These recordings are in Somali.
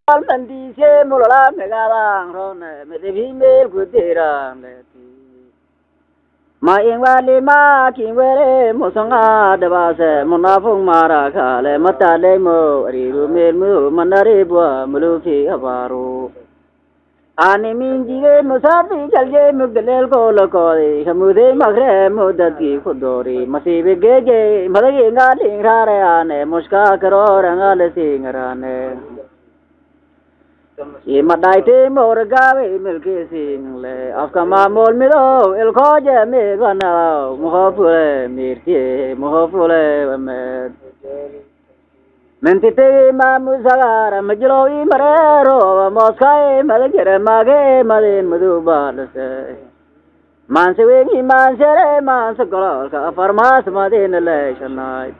Almandise mulala megalang rone medevi mel kudiran leti ma ingwali ma kingwere musanga devase munafung mara kale matale mo riru mel mu manare bua mulufi abaru ani minjire musafi jalje mugdalel ko lokori hamude magre mudati khudori masibe geje madage ngali rare ane muska karo rangale singrane ये मदाइते मोर गावे मिलके सिंगले afkama mol miro el khoje me gana mohopule mirtie mohopule med mentite ma musagara majlo i marero moskai malgere mage malin madubal se mansewe ni mansere mansakol ka farmas madin le shanai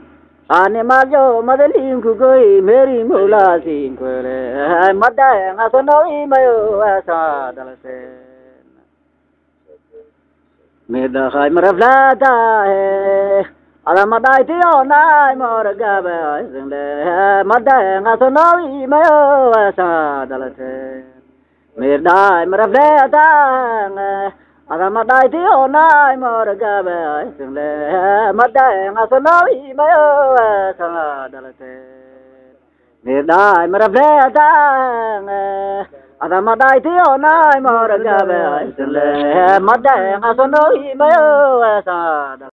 Ani majo madalin kukoi meri mula singkule madaya ngasonoi mayo asa dalase meda khai maraflata he ala madai tio nai mor gabe sinde madaya ngasonoi mayo asa dalase meda maraflata Ada madai tio nai mor gabe sinde madai ngasonoi mayo asa dalase Nidai marafleta Ada madai tio nai mor gabe sinde madai ngasonoi mayo asa